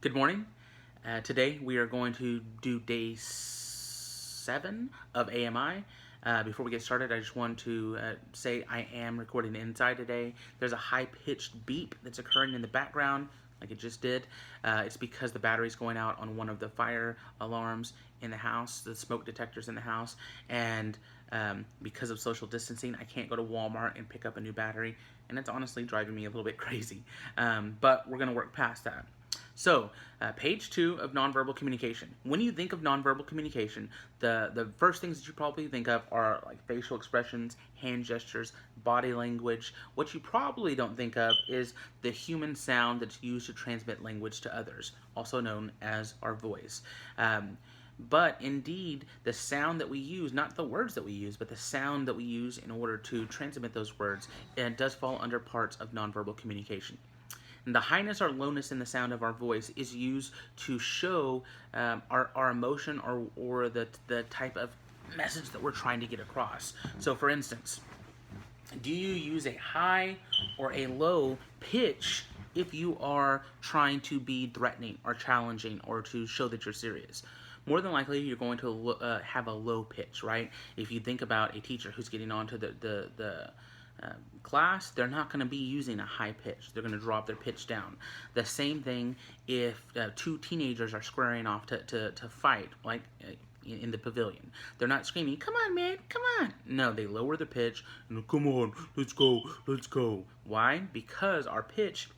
Good morning. Today we are going to do day 7 of AMI. Before we get started, I just want to say I am recording inside today. There's a high-pitched beep that's occurring in the background, like it just did. It's because the battery's going out on one of the fire alarms in the house, the smoke detectors in the house, and because of social distancing, I can't go to Walmart and pick up a new battery, and it's honestly driving me a little bit crazy. But we're going to work past that. So, page 2 of nonverbal communication. When you think of nonverbal communication, the first things that you probably think of are like facial expressions, hand gestures, body language. What you probably don't think of is the human sound that's used to transmit language to others, also known as our voice. But indeed, the sound that we use, not the words that we use, but the sound that we use in order to transmit those words, does fall under parts of nonverbal communication. And the highness or lowness in the sound of our voice is used to show our emotion or the type of message that we're trying to get across. So, for instance, do you use a high or a low pitch if you are trying to be threatening or challenging or to show that you're serious? More than likely, you're going to have a low pitch, right? If you think about a teacher who's getting onto the class, they're not going to be using a high pitch. They're going to drop their pitch down. The same thing if two teenagers are squaring off to fight, like in the pavilion. They're not screaming, "Come on, man, come on." No, they lower the pitch and, "Come on, let's go, let's go." Why? Because our pitch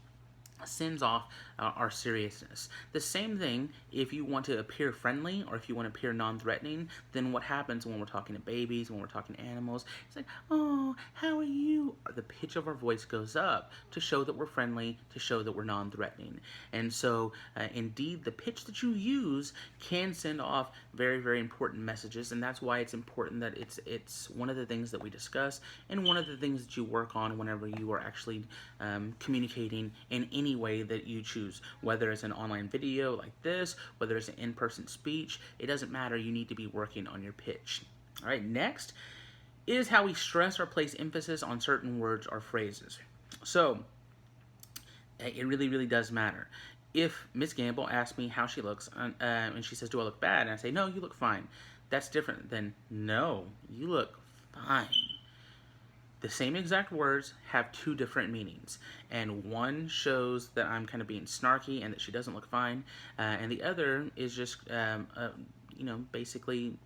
sends off our seriousness. The same thing if you want to appear friendly or if you want to appear non-threatening, then what happens when we're talking to babies, when we're talking to animals? It's like, "Oh, how are you?" The pitch of our voice goes up to show that we're friendly, to show that we're non-threatening. And so, indeed, the pitch that you use can send off very, very important messages, and that's why it's important that it's one of the things that we discuss and one of the things that you work on whenever you are actually communicating in any way that you choose, whether it's an online video like this, whether it's an in-person speech. It doesn't matter. You need to be working on your pitch. All right, next is how we stress or place emphasis on certain words or phrases. So it really, really does matter. If Miss Gamble asks me how she looks, and she says, "Do I look bad?" and I say, "No, you look fine," that's different than, "No, you look fine." The same exact words have two different meanings, and one shows that I'm kind of being snarky and that she doesn't look fine, and the other is just, basically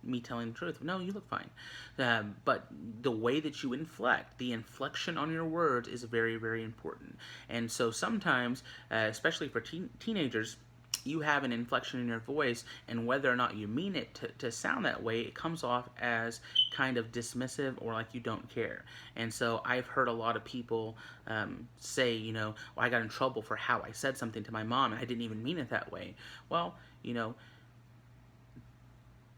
me telling the truth. "No, you look fine." But the way that you inflect, the inflection on your words is very, very important. And so sometimes, especially for teenagers, you have an inflection in your voice, and whether or not you mean it to sound that way, it comes off as kind of dismissive or like you don't care. And so I've heard a lot of people say, well, I got in trouble for how I said something to my mom, and I didn't even mean it that way. Well,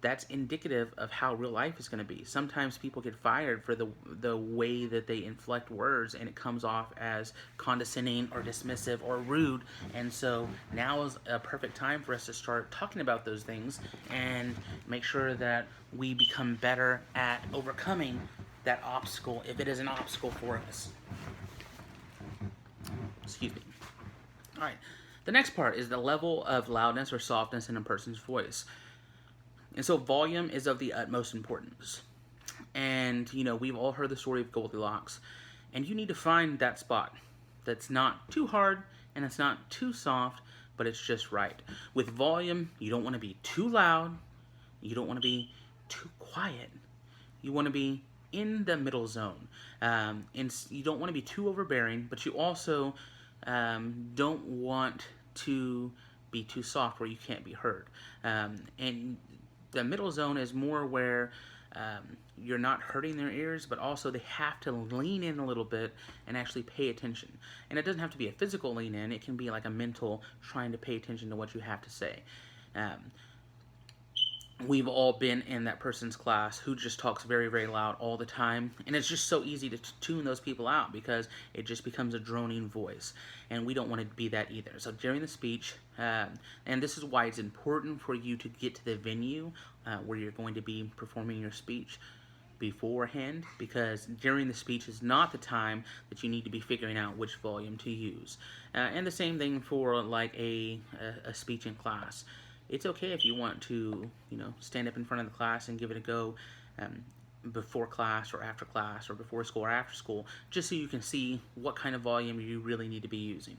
that's indicative of how real life is going to be. Sometimes people get fired for the way that they inflect words, and it comes off as condescending or dismissive or rude. And so now is a perfect time for us to start talking about those things and make sure that we become better at overcoming that obstacle if it is an obstacle for us. Excuse me. All right. The next part is the level of loudness or softness in a person's voice. And so volume is of the utmost importance. And, we've all heard the story of Goldilocks. And you need to find that spot that's not too hard and it's not too soft, but it's just right. With volume, you don't want to be too loud. You don't want to be too quiet. You want to be in the middle zone. And you don't want to be too overbearing, but you also don't want to be too soft where you can't be heard. And the middle zone is more where you're not hurting their ears, but also they have to lean in a little bit and actually pay attention. And it doesn't have to be a physical lean in, it can be like a mental trying to pay attention to what you have to say. We've all been in that person's class who just talks very, very loud all the time, and it's just so easy to tune those people out because it just becomes a droning voice, and we don't want to be that either. So during the speech, and this is why it's important for you to get to the venue where you're going to be performing your speech, beforehand, because during the speech is not the time that you need to be figuring out which volume to use. And the same thing for like a speech in class. It's okay if you want to, stand up in front of the class and give it a go before class or after class or before school or after school, just so you can see what kind of volume you really need to be using.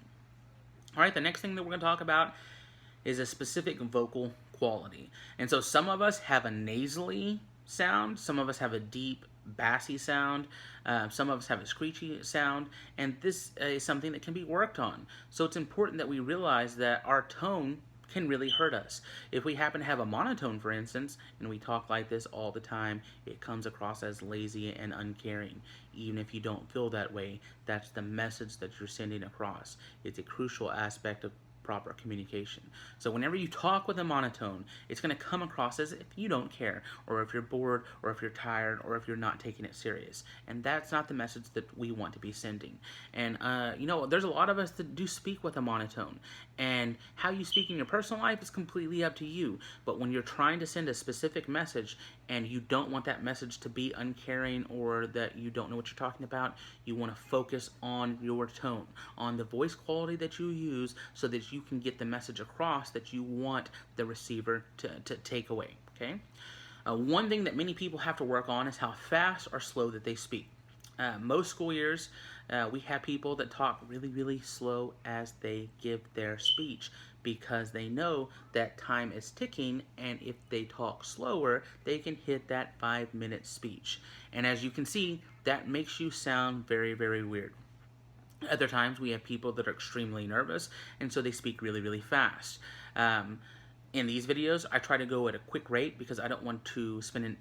All right, the next thing that we're going to talk about is a specific vocal quality. And so some of us have a nasally sound, some of us have a deep bassy sound, some of us have a screechy sound, and this is something that can be worked on. So it's important that we realize that our tone can really hurt us. If we happen to have a monotone, for instance, and we talk like this all the time, it comes across as lazy and uncaring. Even if you don't feel that way, that's the message that you're sending across. It's a crucial aspect of proper communication. So whenever you talk with a monotone, it's going to come across as if you don't care, or if you're bored, or if you're tired, or if you're not taking it serious. And that's not the message that we want to be sending. And there's a lot of us that do speak with a monotone, and how you speak in your personal life is completely up to you. But when you're trying to send a specific message and you don't want that message to be uncaring or that you don't know what you're talking about, you want to focus on your tone, on the voice quality that you use, so that you can get the message across that you want the receiver to take away. Okay. One thing that many people have to work on is how fast or slow that they speak. Most school years, we have people that talk really, really slow as they give their speech, because they know that time is ticking, and if they talk slower, they can hit that 5-minute speech. And as you can see, that makes you sound very, very weird. Other times we have people that are extremely nervous, and so they speak really, really fast. In these videos, I try to go at a quick rate because I don't want to spend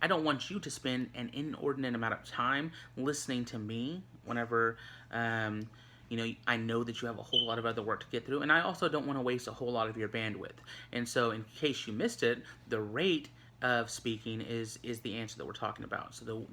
I don't want you to spend an inordinate amount of time listening to me whenever I know that you have a whole lot of other work to get through, and I also don't want to waste a whole lot of your bandwidth. And so in case you missed it, the rate of speaking is the answer that we're talking about. So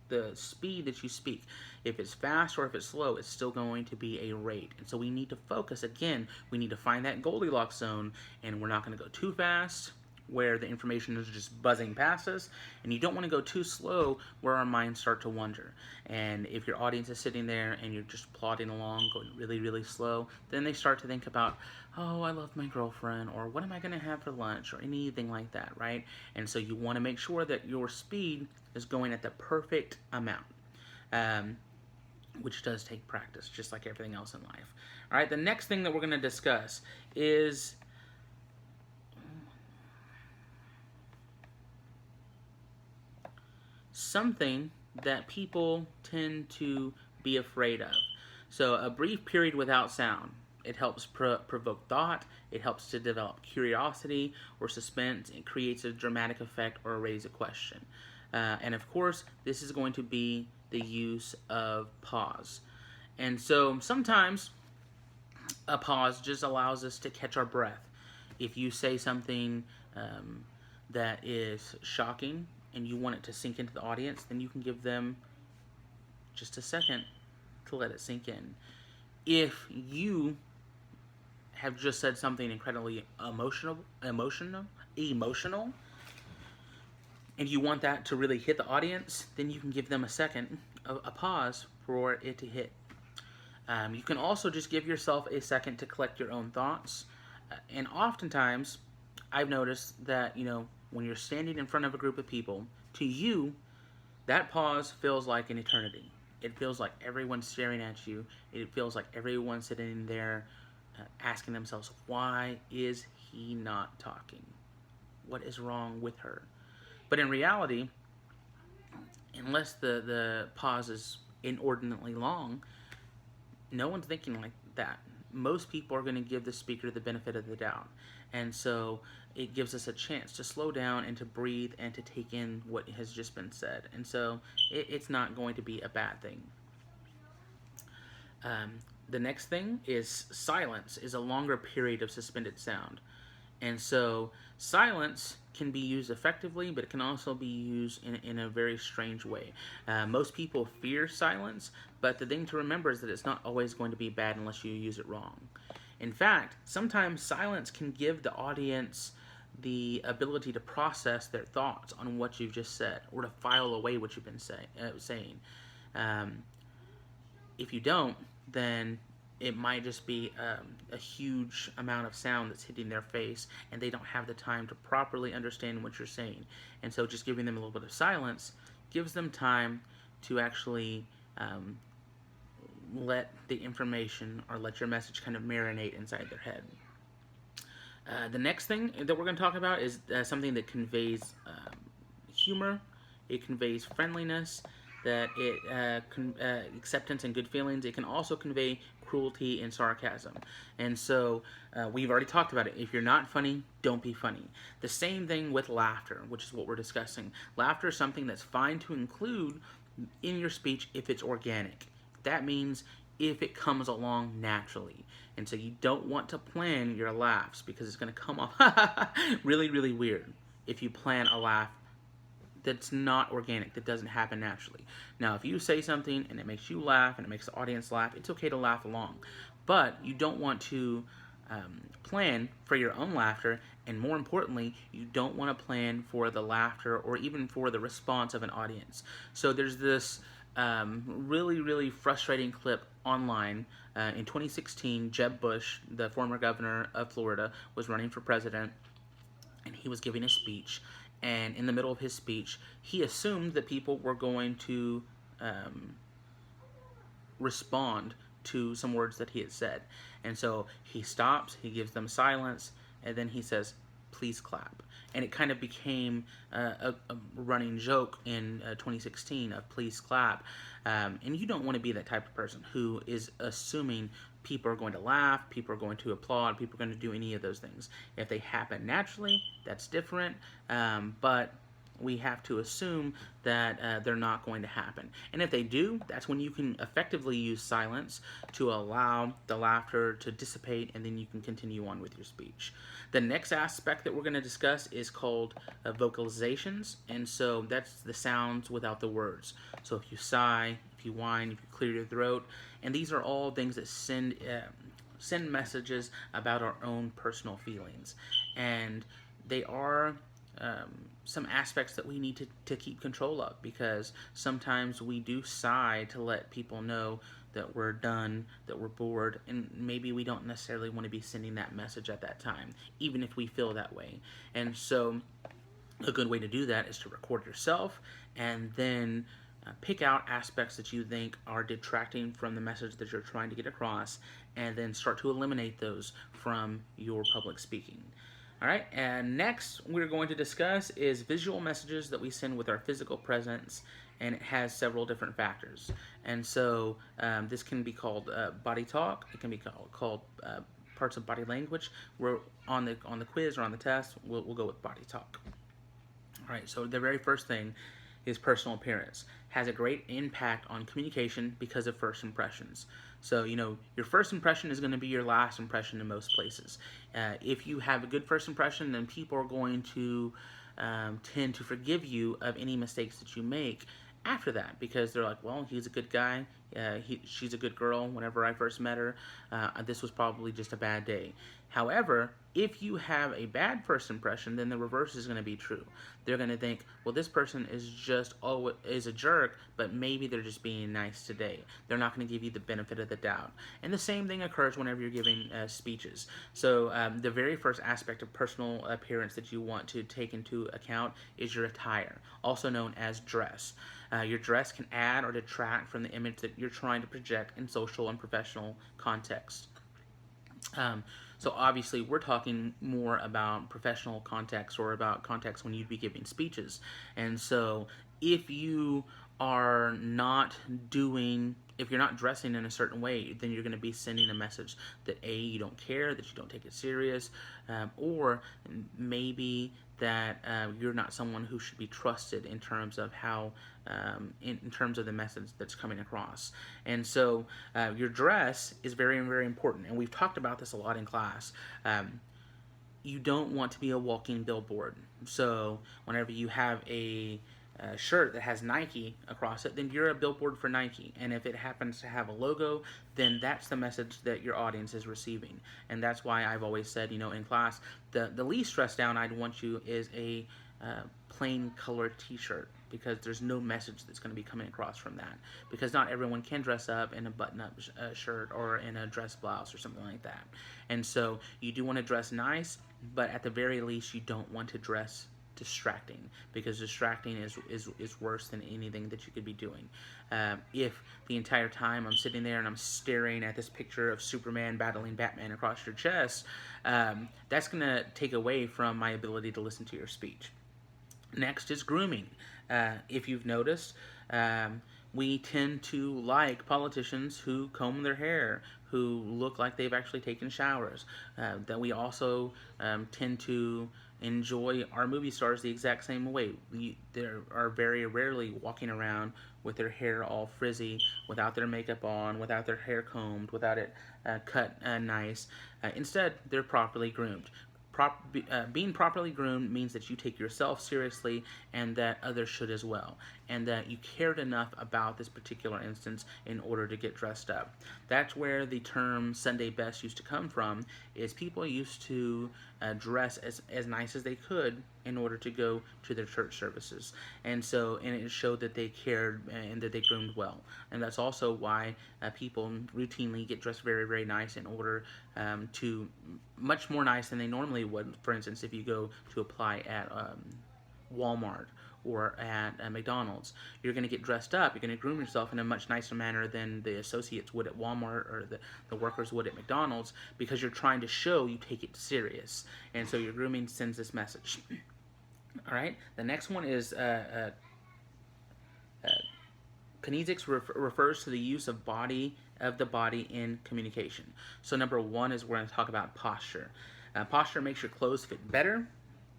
the speed that you speak, if it's fast or if it's slow, it's still going to be a rate. And so we need to focus. Again, we need to find that Goldilocks zone, and we're not going to go too fast where the information is just buzzing past us, and you don't want to go too slow where our minds start to wander. And if your audience is sitting there and you're just plodding along, going really, really slow, then they start to think about, oh, I love my girlfriend, or what am I going to have for lunch, or anything like that, right? And so you want to make sure that your speed is going at the perfect amount, which does take practice, just like everything else in life. All right, the next thing that we're going to discuss is something that people tend to be afraid of. So a brief period without sound. It helps provoke thought, it helps to develop curiosity or suspense, it creates a dramatic effect or raise a question. And of course, this is going to be the use of pause. And so sometimes a pause just allows us to catch our breath. If you say something that is shocking and you want it to sink into the audience, then you can give them just a second to let it sink in. If you have just said something incredibly emotional, and you want that to really hit the audience, then you can give them a second, a pause for it to hit. You can also just give yourself a second to collect your own thoughts. And oftentimes, I've noticed that, when you're standing in front of a group of people, to you, that pause feels like an eternity. It feels like everyone's staring at you. It feels like everyone's sitting there asking themselves, why is he not talking? What is wrong with her? But in reality, unless the pause is inordinately long, no one's thinking like that. Most people are going to give the speaker the benefit of the doubt. And so it gives us a chance to slow down and to breathe and to take in what has just been said. And so it's not going to be a bad thing. The next thing is silence is a longer period of suspended sound. And so silence can be used effectively, but it can also be used in a very strange way. Most people fear silence, but the thing to remember is that it's not always going to be bad unless you use it wrong. In fact, sometimes silence can give the audience the ability to process their thoughts on what you've just said, or to file away what you've been saying. Um, if you don't, then it might just be a huge amount of sound that's hitting their face, and they don't have the time to properly understand what you're saying. And so, just giving them a little bit of silence gives them time to actually let the information, or let your message kind of marinate inside their head. The next thing that we're going to talk about is something that conveys humor, it conveys friendliness, that acceptance and good feelings. It can also convey cruelty and sarcasm. And so we've already talked about it. If you're not funny, don't be funny. The same thing with laughter, which is what we're discussing. Laughter is something that's fine to include in your speech if it's organic. That means if it comes along naturally. And so you don't want to plan your laughs, because it's going to come off really, really weird if you plan a laugh that's not organic, that doesn't happen naturally. Now, if you say something and it makes you laugh and it makes the audience laugh, it's okay to laugh along. But you don't want to plan for your own laughter, and more importantly, you don't want to plan for the laughter or even for the response of an audience. So there's this really, really frustrating clip online. In 2016, Jeb Bush, the former governor of Florida, was running for president, and he was giving a speech. And in the middle of his speech, he assumed that people were going to respond to some words that he had said. And so he stops, he gives them silence, and then he says, "Please clap." And it kind of became a running joke in 2016 of "please clap." And you don't want to be that type of person who is assuming people are going to laugh, people are going to applaud, people are going to do any of those things. If they happen naturally, that's different. But we have to assume that they're not going to happen. And if they do, that's when you can effectively use silence to allow the laughter to dissipate, and then you can continue on with your speech. The next aspect that we're going to discuss is called vocalizations, and so that's the sounds without the words. So if you sigh, if you whine, if you clear your throat, and these are all things that send messages about our own personal feelings, and they are some aspects that we need to keep control of, because sometimes we do sigh to let people know that we're done, that we're bored, and maybe we don't necessarily want to be sending that message at that time, even if we feel that way. And so a good way to do that is to record yourself, and then pick out aspects that you think are detracting from the message that you're trying to get across, and then start to eliminate those from your public speaking. All right, and next we're going to discuss is visual messages that we send with our physical presence, and it has several different factors. And so this can be called body talk. It can be called parts of body language. We're on the quiz or on the test, we'll go with body talk. All right, so the very first thing is personal appearance. Has a great impact on communication because of first impressions. So, your first impression is going to be your last impression in most places. If you have a good first impression, then people are going to tend to forgive you of any mistakes that you make after that, because they're like, well, he's a good guy, she's a good girl. Whenever I first met her, this was probably just a bad day. However, if you have a bad first impression, then the reverse is going to be true. They're going to think, well, this person is a jerk, but maybe they're just being nice today. They're not going to give you the benefit of the doubt. And the same thing occurs whenever you're giving speeches. So the very first aspect of personal appearance that you want to take into account is your attire, also known as dress. Your dress can add or detract from the image that you're trying to project in social and professional context. So obviously we're talking more about professional context, or about context when you'd be giving speeches. And so if you are not if you're not dressing in a certain way, then you're going to be sending a message that you don't care, that you don't take it serious, or maybe that you're not someone who should be trusted in terms of how, in terms of the message that's coming across. And so your dress is very, very important, and we've talked about this a lot in class. You don't want to be a walking billboard. So whenever you have a shirt that has Nike across it, then you're a billboard for Nike. And if it happens to have a logo, then that's the message that your audience is receiving. And that's why I've always said, in class, the least stressed down I'd want you is a plain colored t-shirt, because there's no message that's going to be coming across from that, because not everyone can dress up in a button-up shirt or in a dress blouse or something like that. And so you do want to dress nice, but at the very least you don't want to dress distracting, because distracting is worse than anything that you could be doing. If the entire time I'm sitting there and I'm staring at this picture of Superman battling Batman across your chest, that's going to take away from my ability to listen to your speech. Next is grooming. If you've noticed, we tend to like politicians who comb their hair, who look like they've actually taken showers. That we also tend to enjoy our movie stars the exact same way. They are very rarely walking around with their hair all frizzy, without their makeup on, without their hair combed, without it cut nice. Instead, they're properly groomed. Being properly groomed means that you take yourself seriously, and that others should as well, and that you cared enough about this particular instance in order to get dressed up. That's where the term Sunday best used to come from, is people used to dress as nice as they could in order to go to their church services. And it showed that they cared and that they groomed well. And that's also why people routinely get dressed very, very nice in order to, much more nice than they normally would. For instance, if you go to apply at Walmart or at McDonald's, you're going to get dressed up, you're going to groom yourself in a much nicer manner than the associates would at Walmart, or the workers would at McDonald's, because you're trying to show you take it serious. And so your grooming sends this message. All right, the next one is kinesics refers to the use of the body in communication. So number one is we're going to talk about posture. Posture makes your clothes fit better.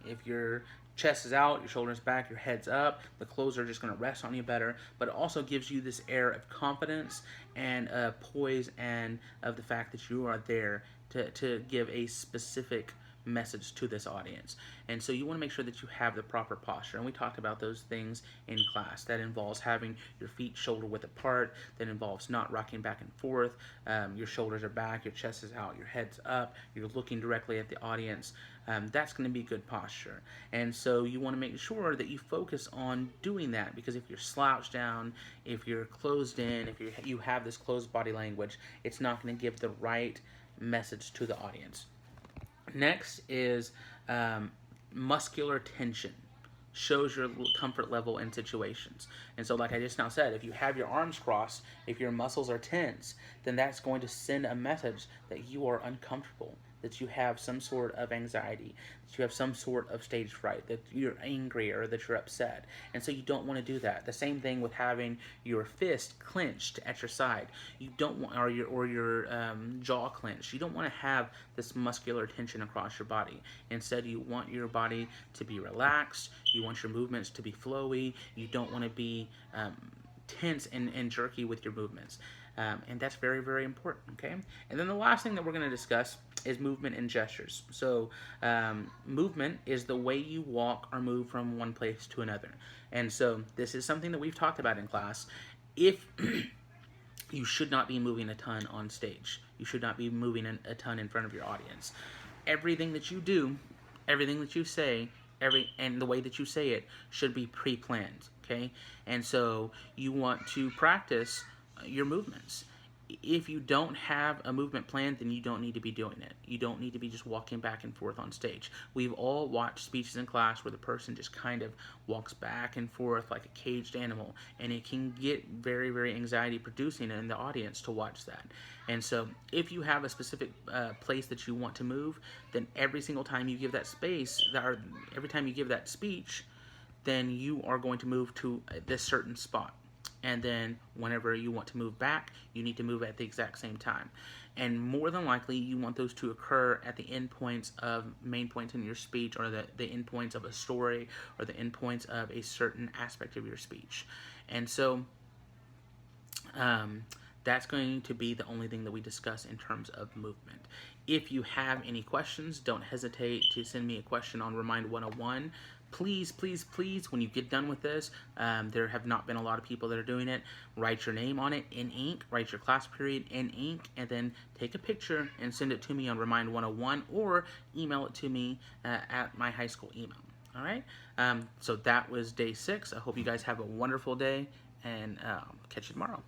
If your chest is out, your shoulders back, your head's up, the clothes are just going to rest on you better. But it also gives you this air of confidence and poise, and of the fact that you are there to give a specific message to this audience. And so you want to make sure that you have the proper posture, and we talked about those things in class. That involves having your feet shoulder width apart, that involves not rocking back and forth, your shoulders are back, your chest is out, your head's up, you're looking directly at the audience. That's going to be good posture. And so you want to make sure that you focus on doing that, because if you're slouched down, if you're closed in, if you have this closed body language, it's not going to give the right message to the audience. Next is muscular tension. Shows your comfort level in situations. And so, like I just now said, if you have your arms crossed, if your muscles are tense, then that's going to send a message that you are uncomfortable, that you have some sort of anxiety, that you have some sort of stage fright, that you're angry or that you're upset. And so you don't want to do that. The same thing with having your fist clenched at your side. You don't want, or your jaw clenched. You don't want to have this muscular tension across your body. Instead, you want your body to be relaxed. You want your movements to be flowy. You don't want to be tense and jerky with your movements. And that's very, very important, okay? And then the last thing that we're going to discuss is movement and gestures. So movement is the way you walk or move from one place to another. And so this is something that we've talked about in class. If you should not be moving a ton on stage. You should not be moving a ton in front of your audience. Everything that you do, everything that you say, and the way that you say it should be pre-planned, okay? And so you want to practice your movements. If you don't have a movement plan, then you don't need to be doing it. You don't need to be just walking back and forth on stage. We've all watched speeches in class where the person just kind of walks back and forth like a caged animal, and it can get very, very anxiety producing in the audience to watch that. And so if you have a specific place that you want to move, then every single time you give that space, or every time you give that speech, then you are going to move to this certain spot. And then whenever you want to move back, you need to move at the exact same time. And more than likely, you want those to occur at the end points of main points in your speech, or the end points of a story, or the end points of a certain aspect of your speech. And so that's going to be the only thing that we discuss in terms of movement. If you have any questions, don't hesitate to send me a question on Remind 101 please, please, please, when you get done with this, there have not been a lot of people that are doing it. Write your name on it in ink, write your class period in ink, and then take a picture and send it to me on Remind 101 or email it to me at my high school email. All right? So that was day 6. I hope you guys have a wonderful day, and catch you tomorrow.